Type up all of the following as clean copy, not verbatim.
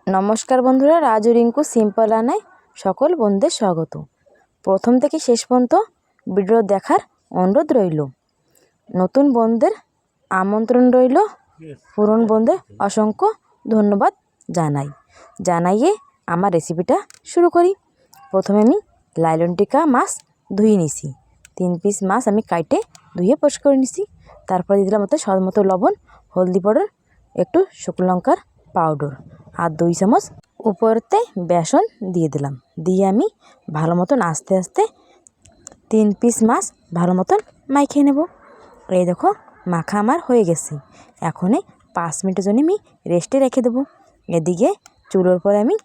নমস্কার বন্ধুরা, রাজু রিঙ্কু সিম্পল রান্নায় সকল বন্ধুদের স্বাগত। প্রথম থেকে শেষ পর্যন্ত ভিডিও দেখার অনুরোধ রইল। নতুন বন্ধুদের আমন্ত্রণ রইল, পুরনো বন্ধুদের অসংখ্য ধন্যবাদ জানাইয়ে আমার রেসিপিটা শুরু করি। প্রথমে আমি লাইলন টিকা মাছ ধুয়ে নিছি। 3 পিস মাছ আমি কাটে ধুয়ে পরিষ্কার করে নিছি। তারপর দিয়ে দিলাম স্বাদ মতো লবণ, হলদি পাউডার, একটু শুকনো লঙ্কার পাউডার আর 2 চামচ উপরতে বেসন দিয়ে দিলাম। দিয়ে আমি ভালো মতন আস্তে আস্তে 3 পিস মাছ ভালো মতন মাখিয়ে নেব। এই দেখো মাখা আমার হয়ে গেছে। এখন 5 মিনিটের জন্য আমি রেস্টে রেখে দেবো। এদিকে চুলোর পরে আমি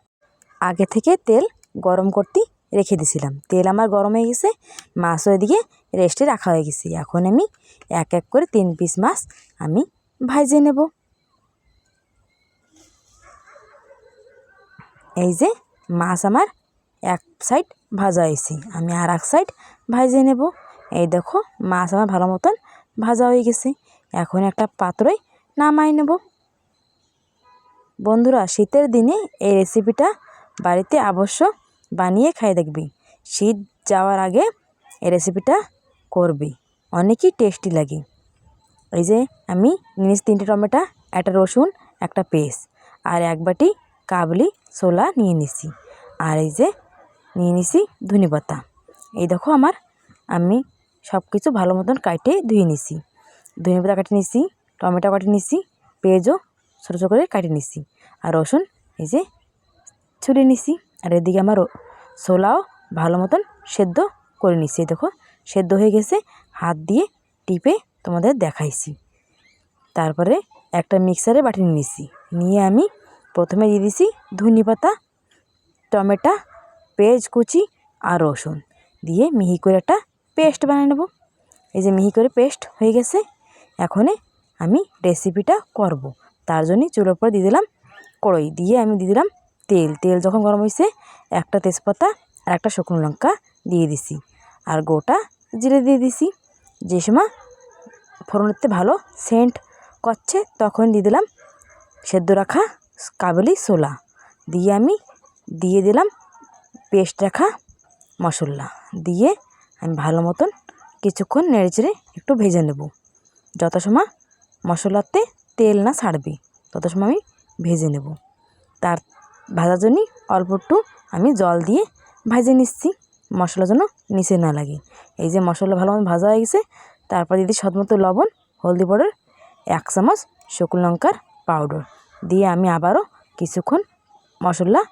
আগে থেকে তেল গরম করতে রেখে দিয়েছিলাম। তেল আমার গরম হয়ে গেছে, মাছও এদিকে রেস্টে রাখা হয়ে গেছে। এখন আমি এক এক করে 3 পিস মাছ আমি ভাজিয়ে নেব। এই যে মাছ আমার এক সাইড ভাজা হয়েছে, আমি আর এক সাইড ভাজিয়ে নেব। এই দেখো মাছ আমার ভালো মতন ভাজা হয়ে গেছে। এখন একটা পাত্রয় নামাই নেব। বন্ধুরা, শীতের দিনে এই রেসিপিটা বাড়িতে অবশ্য বানিয়ে খাই দেখবি। শীত যাওয়ার আগে এই রেসিপিটা করবি, অনেকই টেস্টি লাগে। এই যে আমি নিয়েছি 3টে টমেটো, একটা রসুন, একটা পেঁয়াজ আর 1 বাটি কাবলি ছোলা নিয়ে নিছি। আর এই যে নিয়ে নিছি ধনে পাতা। এই দেখো আমি সব কিছু ভালো মতন কাটে ধুয়ে নিছি। ধনে পাতা কাটে নিছি, টমেটো কাটে নিছি, পেঁয়াজও ছোটো ছোটো করে কাটে নিছি, আর রসুন এই যে ছুলে নিছি। আর এদিকে আমার ছোলাও ভালো মতন সেদ্ধ করে নিছি। দেখো সেদ্ধ হয়ে গেছে, হাত দিয়ে টিপে তোমাদের দেখাইছি। তারপরে একটা মিক্সারে বাটি নিয়েছি। নিয়ে আমি প্রথমে দিয়ে দিছি ধনে পাতা, টমেটো, পেঁয়াজ কুচি আর রসুন দিয়ে মিহি করে একটা পেস্ট বানিয়ে নেব। এই যে মিহি করে পেস্ট হয়ে গেছে। এখন আমি রেসিপিটা করব। তার জন্য চুলোর উপর দিয়ে দিলাম কড়াই, দিয়ে আমি দিয়ে দিলাম তেল। তেল যখন গরম হয়েছে একটা তেজপাতা আর একটা শুকনো লঙ্কা দিয়ে দিছি, আর গোটা জিরে দিয়ে দিছি। যে সময় ফোড়নতে ভালো সেন্ট করছে তখন দিয়ে দিলাম সেদ্ধ রাখা কাবলি ছোলা, দিয়ে আমি দিয়ে দিলাম পেস্ট রাখা মশলা, দিয়ে আমি ভালো মতন কিছুক্ষণ নেড়েচেড়ে একটু ভেজে নেব। যত সময় মশলাতে তেল না ছাড়বে তত সময় আমি ভেজে নেব। তার ভাজার জন্য অল্প একটু আমি জল দিয়ে ভেজে নিচ্ছি, মশলা যেন নিচে না লাগে। এই যে মশলা ভালো মতো ভাজা হয়ে গেছে। তারপর দিদি স্বাদ মতো লবণ, হলদি পাউডার, 1 চামচ শুকনো লঙ্কার পাউডার দিয়ে আমি আবারও কিছুক্ষণ মশলা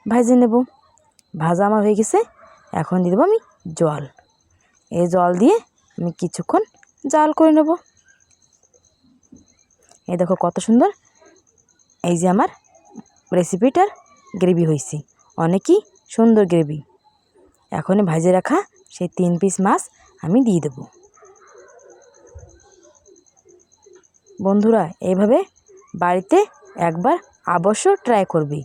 ভেজে নেব। ভাজা আমার হয়ে গেছে। এখন দিয়ে দেবো আমি জল। এই জল দিয়ে আমি কিছুক্ষণ জাল করে নেব। এই দেখো কত সুন্দর এই যে আমার রেসিপিটার গ্রেভি হয়েছে, অনেকই সুন্দর গ্রেভি। এখন ভাজে রাখা সেই 3 পিস মাছ আমি দিয়ে দেব। বন্ধুরা, এইভাবে বাড়িতে একবার অবশ্য ট্রাই করবি,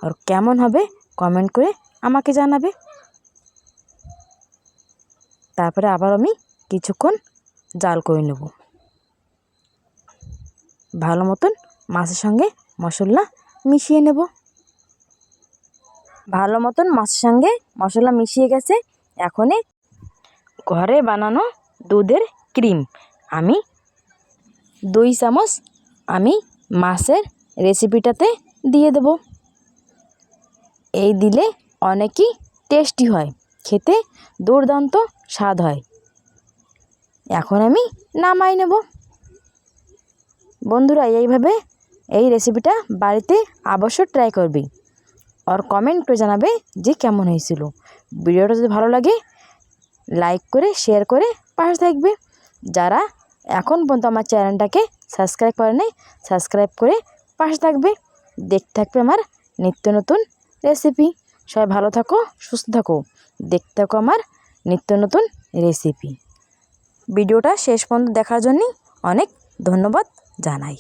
আর কেমন হবে কমেন্ট করে আমাকে জানাবে। তারপরে আবার আমি কিছুক্ষণ জাল করে নেব। ভালো মতন মাছের সঙ্গে মশলা মিশিয়ে নেব। ভালো মতন মাছের সঙ্গে মশলা মিশিয়ে গেছে। এখন ঘরে বানানো দুধের ক্রিম আমি 2 চামচ আমি মাছের রেসিপিটাতে দিয়ে দেব। এই দিলে অনেকই টেস্টি হয়, খেতে দুর্দান্ত স্বাদ হয়। এখন আমি নামাই নেব। বন্ধুরা, এইভাবে এই রেসিপিটা বাড়িতে অবশ্য ট্রাই করবি, আর কমেন্ট করে জানাবে যে কেমন হয়েছিল। ভিডিওটা যদি ভালো লাগে লাইক করে শেয়ার করে পাশে থাকবে। যারা এখন পর্যন্ত আমার চ্যানেলটাকে সাবস্ক্রাইব করে নেই, সাবস্ক্রাইব করে পাশে থাকবে। দেখতে থাকবে আমার নিত্য নতুন রেসিপি। সবাই ভালো থাকো, সুস্থ থাকো, দেখতে থাকো আমার নিত্য নতুন রেসিপি। ভিডিওটা শেষ পর্যন্ত দেখার জন্য অনেক ধন্যবাদ জানাই।